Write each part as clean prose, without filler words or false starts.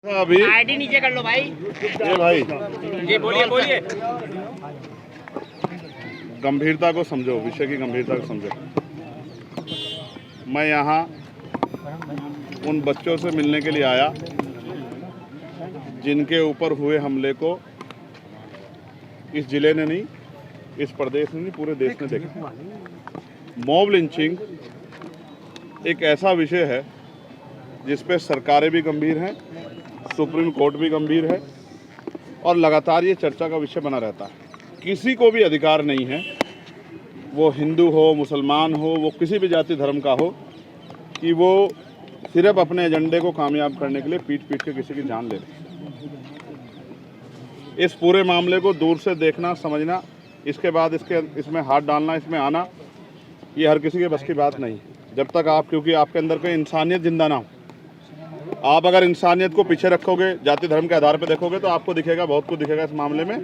अभी आईडी नीचे कर लो भाई। ये भाई जी बोलिए बोलिए। गंभीरता को समझो, विषय की गंभीरता को समझो। मैं यहाँ उन बच्चों से मिलने के लिए आया जिनके ऊपर हुए हमले को इस जिले ने नहीं, इस प्रदेश ने नहीं, पूरे देश ने देखा। मॉब लिंचिंग एक ऐसा विषय है जिस पे सरकारें भी गंभीर हैं, सुप्रीम कोर्ट भी गंभीर है और लगातार ये चर्चा का विषय बना रहता है। किसी को भी अधिकार नहीं है, वो हिंदू हो, मुसलमान हो, वो किसी भी जाति धर्म का हो, कि वो सिर्फ अपने एजेंडे को कामयाब करने के लिए पीट पीट के किसी की जान ले ले। इस पूरे मामले को दूर से देखना, समझना, इसके बाद इसमें हाथ डालना, इसमें आना, ये हर किसी के बस की बात नहीं। जब तक आप, क्योंकि आपके अंदर कोई इंसानियत जिंदा ना हो, आप अगर इंसानियत को पीछे रखोगे, जाति धर्म के आधार पर देखोगे, तो आपको दिखेगा, बहुत कुछ दिखेगा इस मामले में।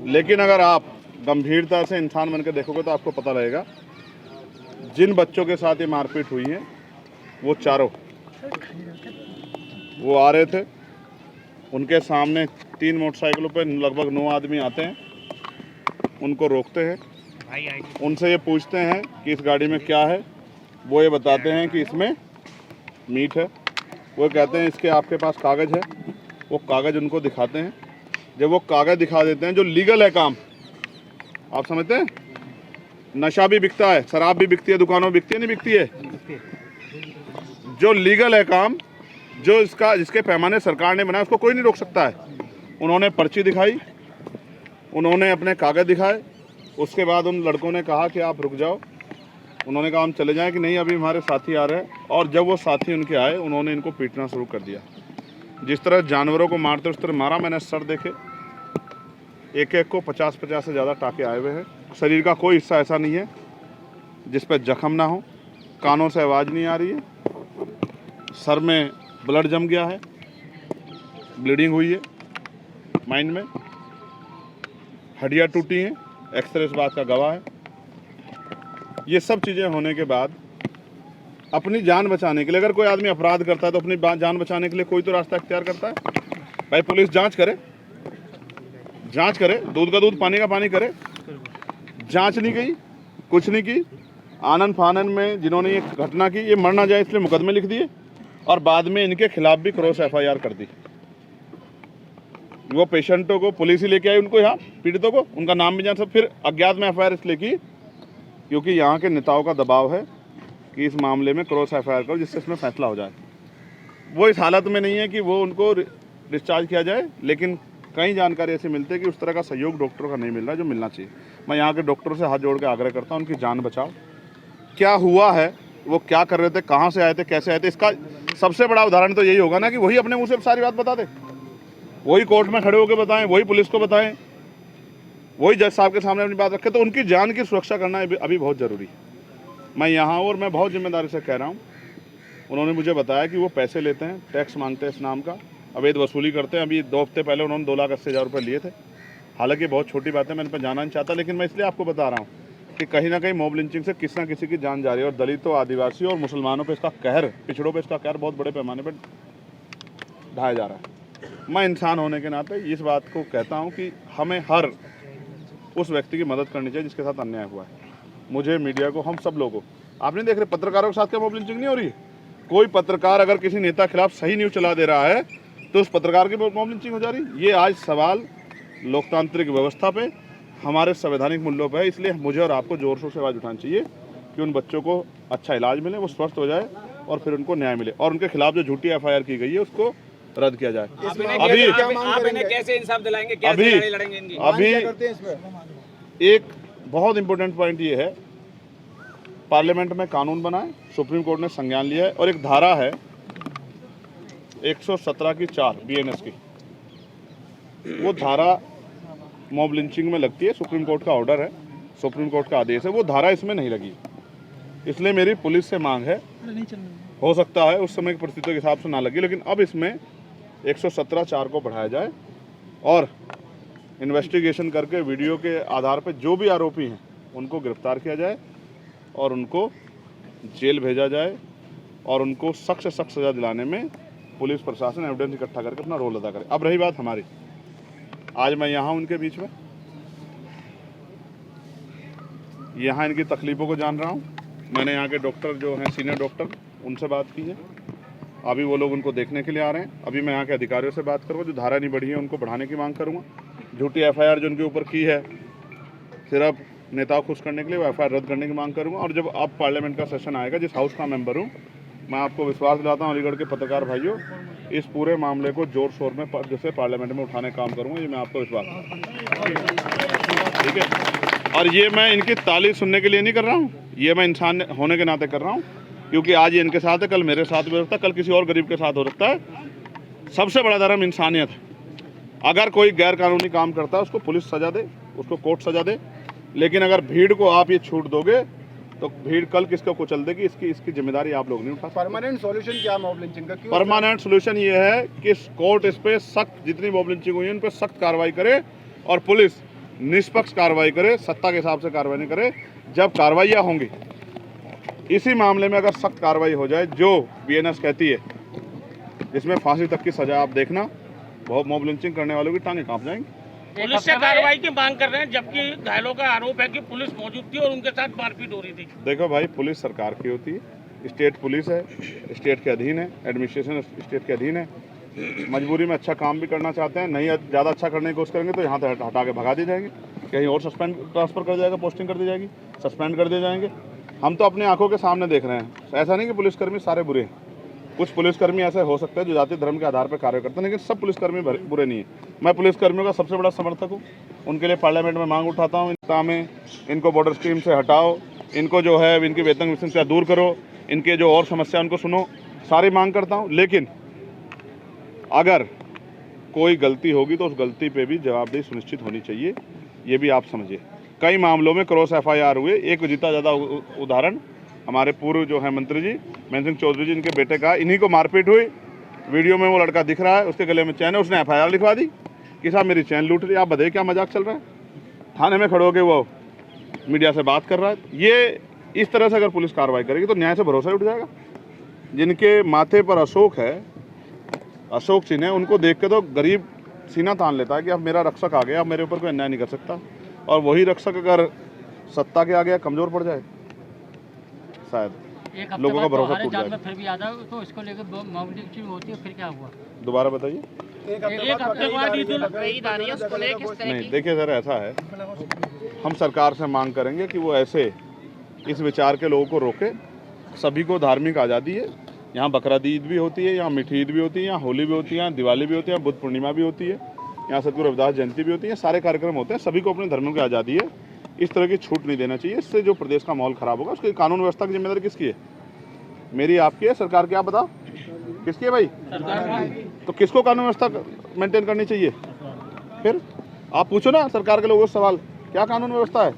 लेकिन अगर आप गंभीरता से इंसान बनकर देखोगे तो आपको पता लगेगा जिन बच्चों के साथ ये मारपीट हुई है वो चारों, वो आ रहे थे, उनके सामने 3 मोटरसाइकिलों पे लगभग 9 आदमी आते हैं, उनको रोकते हैं, उनसे ये पूछते हैं कि इस गाड़ी में क्या है। वो ये बताते हैं कि इसमें मीट है। वो कहते हैं इसके आपके पास कागज़ है। वो कागज़ उनको दिखाते हैं। जब वो कागज़ दिखा देते हैं, जो लीगल है काम, आप समझते हैं, नशा भी बिकता है, शराब भी बिकती है, दुकानों बिकती है, नहीं बिकती है, जो लीगल है काम, जो जिसके पैमाने सरकार ने बनाया, उसको कोई नहीं रोक सकता है। उन्होंने पर्ची दिखाई, उन्होंने अपने कागज़ दिखाए। उसके बाद उन लड़कों ने कहा कि आप रुक जाओ। उन्होंने कहा हम चले जाएं, कि नहीं अभी हमारे साथी आ रहे हैं। और जब वो साथी उनके आए, उन्होंने इनको पीटना शुरू कर दिया। जिस तरह जानवरों को मारते उस तरह मारा। मैंने सर देखे, एक एक को 50-50 से ज़्यादा टाके आए हुए हैं। शरीर का कोई हिस्सा ऐसा नहीं है जिस पर जख्म ना हो। कानों से आवाज़ नहीं आ रही है, सर में ब्लड जम गया है, ब्लीडिंग हुई है, माइंड में हड्डियाँ टूटी हैं, एक्सरे इस बात का गवाह है। ये सब चीज़ें होने के बाद अपनी जान बचाने के लिए, अगर कोई आदमी अपराध करता है तो अपनी जान बचाने के लिए कोई तो रास्ता इख्तियार करता है। भाई पुलिस जांच करे, दूध का दूध, पानी का पानी करे। जांच नहीं की, कुछ नहीं की। आनन फानन में जिन्होंने ये घटना की, ये मर ना जाए इसलिए मुकदमे लिख दिए और बाद में इनके खिलाफ भी क्रॉस FIR कर दी। वो पेशेंटों को पुलिस ही लेके आई, उनको यहाँ पीड़ितों को, उनका नाम भी जान सब, फिर अज्ञात में FIR इसलिए की क्योंकि यहाँ के नेताओं का दबाव है कि इस मामले में क्रॉस FIR करो जिससे इसमें फैसला हो जाए। वो इस हालत में नहीं है कि वो उनको डिस्चार्ज किया जाए, लेकिन कई जानकारी ऐसी मिलती है कि उस तरह का सहयोग डॉक्टरों का नहीं मिल रहा है जो मिलना चाहिए। मैं यहाँ के डॉक्टरों से हाथ जोड़ के आग्रह करता हूँ, उनकी जान बचाओ। क्या हुआ है, वो क्या कर रहे थे, कहाँ से आए थे, कैसे आए थे, इसका सबसे बड़ा उदाहरण तो यही होगा ना कि वही अपने मुँह से सारी बात बता दे, वही कोर्ट में खड़े होकर बताएं, वही पुलिस को बताएं, वही जज साहब के सामने अपनी बात रखें। तो उनकी जान की सुरक्षा करना अभी बहुत ज़रूरी है। मैं यहाँ और मैं बहुत जिम्मेदारी से कह रहा हूँ। उन्होंने मुझे बताया कि वो पैसे लेते हैं, टैक्स मांगते हैं, इस नाम का अवैध वसूली करते हैं। अभी 2 हफ्ते पहले उन्होंने 2,80,000 रुपये लिए थे। हालांकि बहुत छोटी बात है, मैं इन पर जाना नहीं चाहता, लेकिन मैं इसलिए आपको बता रहा हूँ कि कहीं ना कहीं मॉब लिंचिंग से किसी न किसी की जान जा रही है। और दलितों, आदिवासी और मुसलमानों पर इसका कहर, पिछड़ों पर इसका कहर बहुत बड़े पैमाने पर ढाया जा रहा है। मैं इंसान होने के नाते इस बात को कहता हूँ कि हमें हर उस व्यक्ति की मदद करनी चाहिए जिसके साथ अन्याय हुआ है। मुझे, मीडिया को, हम सब लोगों को, आप नहीं देख रहे पत्रकारों के साथ क्या मॉब लिंचिंग नहीं हो रही है? कोई पत्रकार अगर किसी नेता के खिलाफ सही न्यूज़ चला दे रहा है तो उस पत्रकार की मॉब लिंचिंग हो जा रही है। ये आज सवाल लोकतांत्रिक व्यवस्था पे, हमारे संवैधानिक मूल्यों पर है। इसलिए मुझे और आपको जोर शोर से आवाज़ उठानी चाहिए कि उन बच्चों को अच्छा इलाज मिले, वो स्वस्थ हो जाए और फिर उनको न्याय मिले, और उनके खिलाफ जो झूठी FIR की गई है उसको रद्द किया जाए। अभी कैसे इंसाफ दिलाएंगे, कैसे लड़ाई लड़ेंगे इनकी? अभी एक बहुत इंपॉर्टेंट पॉइंट ये है, पार्लियामेंट में कानून बना है, सुप्रीम कोर्ट ने संज्ञान लिया है, और एक धारा है 117 की 4 BNS की, वो धारा मॉब लिंचिंग में लगती है। सुप्रीम कोर्ट का ऑर्डर है, सुप्रीम कोर्ट का आदेश है, वो धारा इसमें नहीं लगी। इसलिए मेरी पुलिस से मांग है, हो सकता है उस समय की परिस्थितियों के हिसाब से ना लगी, लेकिन अब इसमें 117(4) को बढ़ाया जाए और इन्वेस्टिगेशन करके वीडियो के आधार पर जो भी आरोपी हैं उनको गिरफ्तार किया जाए और उनको जेल भेजा जाए और उनको सख्त से सख्त सज़ा दिलाने में पुलिस प्रशासन एविडेंस इकट्ठा करके अपना रोल अदा करे। अब रही बात हमारी, आज मैं यहाँ उनके बीच में यहाँ इनकी तकलीफ़ों को जान रहा हूँ। मैंने यहाँ के डॉक्टर जो हैं सीनियर डॉक्टर, उनसे बात की है। अभी वो लोग उनको देखने के लिए आ रहे हैं। अभी मैं यहाँ के अधिकारियों से बात करूँगा, जो धारा नहीं बढ़ी है उनको बढ़ाने की मांग करूँगा। झूठी FIR जो उनके ऊपर की है सिर्फ नेताओं खुश करने के लिए, वो FIR रद्द करने की मांग करूँगा। और जब अब पार्लियामेंट का सेशन आएगा, जिस हाउस का मेंबर हूँ, मैं आपको विश्वास दिलाता हूँ अलीगढ़ के पत्रकार भाइयों, इस पूरे मामले को जोर शोर में जैसे पार्लियामेंट में उठाने का काम करूँगा। ये मैं आपको विश्वास, ठीक है। और ये मैं इनकी ताली सुनने के लिए नहीं कर रहा हूँ, ये मैं इंसान होने के नाते कर रहा हूँ, क्योंकि आज ये इनके साथ है, कल मेरे साथ भी हो सकता है, कल किसी और गरीब के साथ हो सकता है। सबसे बड़ा धर्म इंसानियत है। अगर कोई गैर कानूनी काम करता है उसको पुलिस सजा दे, उसको कोर्ट सजा दे, लेकिन अगर भीड़ को आप ये छूट दोगे तो भीड़ कल किसको कुचल देगी, इसकी जिम्मेदारी आप लोग नहीं उठा। परमानेंट सॉल्यूशन क्या मॉब लिंचिंग का? परमानेंट सॉल्यूशन ये है कि कोर्ट इस पे सख्त, जितनी मॉब लिंचिंग हुई है उन पे सख्त कार्रवाई करे और पुलिस निष्पक्ष कार्रवाई करे, सत्ता के हिसाब से कार्रवाई नहीं करे। जब कार्रवाइयाँ होंगी इसी मामले में, अगर सख्त कार्रवाई हो जाए जो BNS कहती है, जिसमें फांसी तक की सजा, आप देखना बहुत मॉब लिंचिंग करने वालों की टांगें कांप जाएंगी। पुलिस से कार्रवाई की मांग कर रहे हैं, जबकि घायलों का आरोप है कि पुलिस मौजूद थी और उनके साथ मारपीट हो रही थी। देखो भाई, पुलिस सरकार की होती है, स्टेट पुलिस है, स्टेट के अधीन है, एडमिनिस्ट्रेशन स्टेट के अधीन है। मजबूरी में अच्छा काम भी करना चाहते हैं, नहीं ज़्यादा अच्छा करने की कोशिश करेंगे तो यहाँ से हटा के भगा दिए जाएंगे, कहीं और सस्पेंड ट्रांसफ़र कर जाएगा, पोस्टिंग कर दी जाएगी, सस्पेंड कर दिए जाएंगे। हम तो अपनी आंखों के सामने देख रहे हैं। ऐसा नहीं कि पुलिसकर्मी सारे बुरे हैं, कुछ पुलिसकर्मी ऐसे हो सकते हैं जो जाति धर्म के आधार पर कार्य करते हैं, लेकिन सब पुलिसकर्मी बुरे नहीं है। मैं पुलिसकर्मियों का सबसे बड़ा समर्थक हूँ, उनके लिए पार्लियामेंट में मांग उठाता हूँ, में इनको बॉर्डर स्कीम से हटाओ, इनको जो है इनकी वेतन विसंगतियाँ दूर करो, इनके जो और समस्या उनको सुनो, सारी मांग करता हूँ। लेकिन अगर कोई गलती होगी तो उस गलती पे भी जवाबदेही सुनिश्चित होनी चाहिए, ये भी आप समझिए। कई मामलों में क्रॉस FIR हुए। एक जीता ज़्यादा उदाहरण हमारे पूर्व जो है मंत्री जी महेंद्र सिंह चौधरी जी, इनके बेटे का, इन्हीं को मारपीट हुई, वीडियो में वो लड़का दिख रहा है, उसके गले में चैन है, उसने FIR लिखवा दी कि साहब मेरी चैन लूट रही। आप बताइए क्या मजाक चल रहा है? थाने में खड़े होकर वो मीडिया से बात कर रहा है। ये इस तरह से अगर पुलिस कार्रवाई करेगी तो न्याय से भरोसा उठ जाएगा। जिनके माथे पर अशोक है, अशोक चिन्ह है, उनको देख के तो गरीब सीना तान लेता है कि अब मेरा रक्षक आ गया, अब मेरे ऊपर कोई अन्याय नहीं कर सकता। और वही रक्षक अगर सत्ता के आ गया कमजोर पड़ जाए, शायद लोगों का भरोसा टूट जाएगा। फिर भी याद है तो इसको लेकर मॉब लिंचिंग होती है, फिर क्या हुआ? दोबारा बताइए। एक हफ्ते बाद नहीं, देखिए सर, ऐसा है, हम सरकार से मांग करेंगे कि वो ऐसे इस विचार के लोगों को रोके। सभी को धार्मिक आज़ादी है, यहाँ बकरीद ईद भी होती है, यहाँ मीठी ईद भी होती है, यहाँ होली भी होती है, यहाँ दिवाली भी होती है, यहाँ बुद्ध पूर्णिमा भी होती है, यहाँ सतगुरु रविदास जयंती भी होती है, सारे कार्यक्रम होते हैं। सभी को अपने धर्मों की आज़ादी है, इस तरह की छूट नहीं देना चाहिए। इससे जो प्रदेश का माहौल खराब होगा, उसकी कानून व्यवस्था की जिम्मेदारी किसकी है? मेरी, आपकी है, सरकार की? आप बताओ किसकी है भाई? तो किसको कानून व्यवस्था मेंटेन करनी चाहिए? फिर आप पूछो ना सरकार के लोगों से सवाल, क्या कानून व्यवस्था है?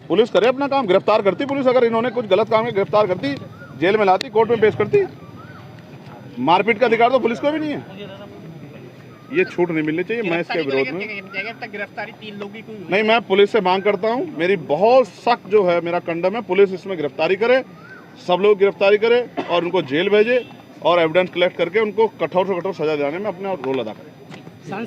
पुलिस करे अपना काम, गिरफ्तार करती पुलिस, अगर इन्होंने कुछ गलत काम किया गिरफ्तार करती, जेल में लाती, कोर्ट में पेश करती। मारपीट का अधिकार तो पुलिस को भी नहीं है। ये छूट नहीं मिलनी चाहिए। मैं इसके विरोध में गिरफ्तारी 3 लोगों की नहीं, मैं पुलिस से मांग करता हूँ, मेरी बहुत सख्त जो है मेरा कंडम है, पुलिस इसमें गिरफ्तारी करे, सब लोग गिरफ्तारी करे और उनको जेल भेजे और एविडेंस कलेक्ट करके उनको कठोर से कठोर सजा दिलाने में अपना रोल अदा करें।